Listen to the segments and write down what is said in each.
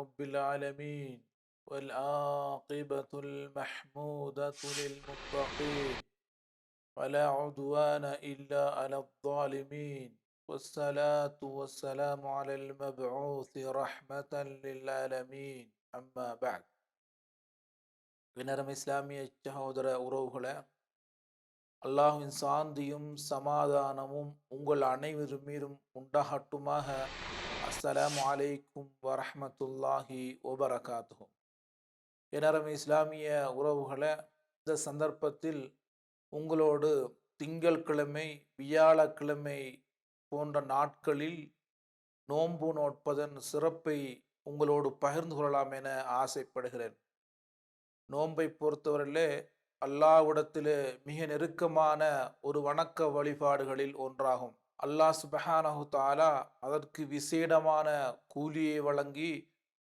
رب العالمين والعاقبة المحمودة للمتقين ولا عدوان إلا على الظالمين والصلاة والسلام على المبعوث رحمة للعالمين أما بعد வினரம் இஸ்லாமிய சகோதர உறவுகளே, அல்லாஹ்வின் சாந்தியும் சமாதானமும் உங்கள் அனைவரும் மீதும் உண்டாகட்டுமாக. அஸ்ஸலாமு அலைக்கும் வரஹ்மத்துல்லாஹி வபரகாத்துஹு. வினரம் இஸ்லாமிய உறவுகளே, இந்த சந்தர்ப்பத்தில் உங்களோடு திங்கட்கிழமை வியாழக்கிழமை போன்ற நாட்களில் நோன்பு நோட்பதன் சிறப்பை உங்களோடு பகிர்ந்து கொள்ளலாம் என ஆசைப்படுகிறேன். நோன்பை பொறுத்தவரையிலே அல்லாஹ்விடத்திலே மிக நெருக்கமான ஒரு வணக்க வழிபாடுகளில் ஒன்றாகும். அல்லாஹ் சுப்ஹானஹு தஆலா அதற்கு விசேடமான கூலியை வழங்கி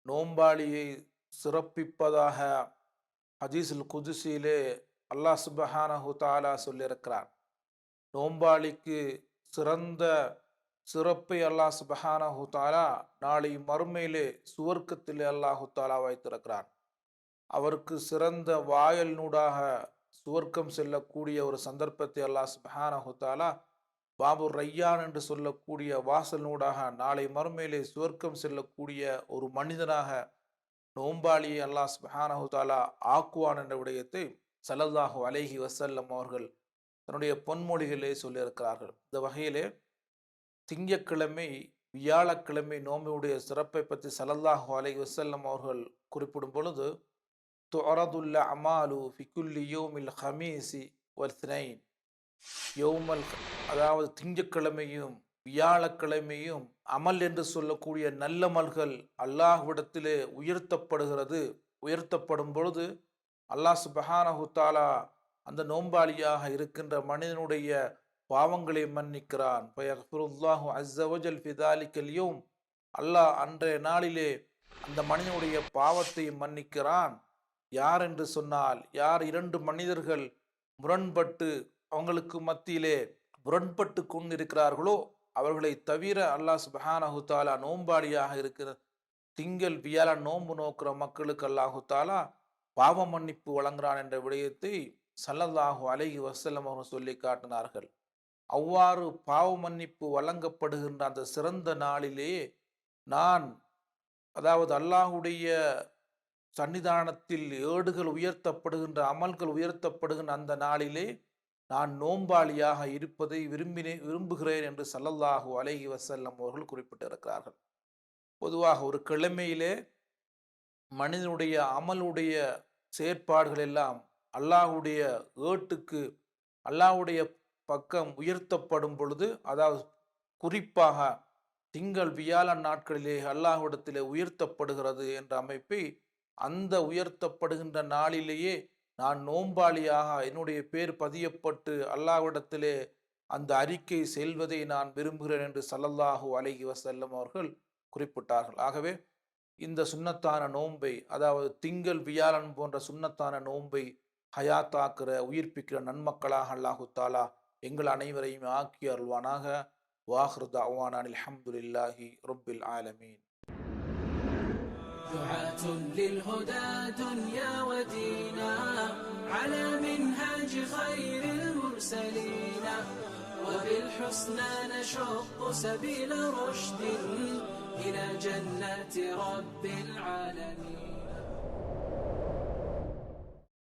நோம்பாளியை சிறப்பிப்பதாக ஹதீஸுல் குதுஸிலே அல்லாஹ் சுப்ஹானஹு தஆலா சொல்லியிருக்கிறார். நோம்பாளிக்கு சிறந்த சிறப்பை அல்லாஹ் சுப்ஹானஹு தஆலா நாளை மறுமையிலே சுவர்க்கத்திலே அல்லாஹு தஆலா வைத்திருக்கிறான். அவருக்கு சிறந்த வாயல்நூடாக சுவர்க்கம் செல்லக்கூடிய ஒரு சந்தர்ப்பத்தை அல்லாஹ் சுப்ஹானஹு தஆலா பாபுர் ரையான் என்று சொல்லக்கூடிய வாசல்நூடாக நாளை மறுமையிலே சுவர்க்கம் செல்லக்கூடிய ஒரு மனிதனாக நோம்பாளியை அல்லாஹ் சுப்ஹானஹு தஆலா ஆக்குவான் என்ற விடயத்தை ஸல்லல்லாஹு அலைஹி வஸல்லம் அவர்கள் தன்னுடைய பொன்மொழிகளே சொல்லியிருக்கிறார்கள். இந்த வகையிலே திங்கட்கிழமை வியாழக்கிழமை நோம்பினுடைய சிறப்பை பற்றி ஸல்லல்லாஹு அலைஹி வஸல்லம் அவர்கள் குறிப்பிடும் பொழுது, துஅரதுல் அமாலு ஃபி குல்லி யௌமில் ஹமீஸி வல்ஸ்னைன், அதாவது திங்கட்கிழமையும் வியாழக்கிழமையும் அமல் என்று சொல்லக்கூடிய நல்லமல்கள் அல்லாஹ்விடத்திலே உயர்த்தப்படும் பொழுது அல்லாஹ் சுப்ஹானஹு தஆலா அந்த நோம்பாளியாக இருக்கின்ற மனிதனுடைய பாவங்களை மன்னிக்கிறான். ஃபயக்ஃபிருல்லாஹு அஸ்ஸ வஜல் ஃபி தாலிகல் யௌம், அல்லாஹ் அன்றைய நாளிலே அந்த மனிதனுடைய பாவத்தை மன்னிக்கிறான். யார் என்று சொன்னால், யார் இரண்டு மனிதர்கள் முரண்பட்டு அவங்களுக்கு மத்தியிலே முரண்பட்டு கொண்டிருக்கிறார்களோ அவர்களை தவிர அல்லாஹ் சுப்ஹானஹு தஆலா நோம்பாளியாக இருக்கிற திங்கள் வியாழன் நோன்பு நோக்கிற மக்களுக்கு அல்லாஹு தஆலா பாவ மன்னிப்பு வழங்குகிறான் என்ற விடயத்தை ஸல்லல்லாஹு அலைஹி வஸல்லம் அவர்கள் சொல்லி காட்டினார்கள். அவ்வாறு பாவ மன்னிப்பு வழங்கப்படுகின்ற அந்த சிறந்த நாளிலே நான், அதாவது அல்லாஹுடைய சன்னிதானத்தில் ஏடுகள் உயர்த்தப்படுகின்ற அமல்கள் உயர்த்தப்படுகின்ற அந்த நாளிலே நான் நோம்பாளியாக இருப்பதை விரும்புகிறேன் என்று ஸல்லல்லாஹு அலைஹி வஸல்லம் அவர்கள் குறிப்பிட்டிருக்கிறார்கள். பொதுவாக ஒரு கிழமையிலே மனிதனுடைய அமலுடைய செயற்பாடுகள் எல்லாம் அல்லாஹுடைய ஏட்டுக்கு அல்லாஹுடைய பக்கம் உயர்த்தப்படும் பொழுது, அதாவது குறிப்பாக திங்கள் வியாழன் நாட்களிலே அல்லாஹ்விடத்திலே உயர்த்தப்படுகிறது என்ற அமைப்பை, அந்த உயர்த்தப்படுகின்ற நாளிலேயே நான் நோம்பாளியாக என்னுடைய பேர் பதியப்பட்டு அல்லாஹ்விடத்திலே அந்த அறிக்கை செல்வதை நான் விரும்புகிறேன் என்று ஸல்லல்லாஹு அலைஹி வஸல்லம் அவர்கள் குறிப்பிட்டார்கள். ஆகவே இந்த சுன்னத்தான நோன்பை, அதாவது திங்கள் வியாழன் போன்ற சுன்னத்தான நோன்பை ஹயாத்தாக்குற உயிர்ப்பிக்கிற நன்மக்களாக அல்லாஹு தஆலா எங்கள் அனைவரையும் ஆக்கி அருள்வானாக. வாஹிரு தஅவானா அல்ஹம்துலில்லாஹி ரப்பில் ஆலமீன். دعاة للهدى دنيا ودينا على منهاج خير المرسلين وبالحسنى نشق سبيل رشد إلى جنات رب العالمين.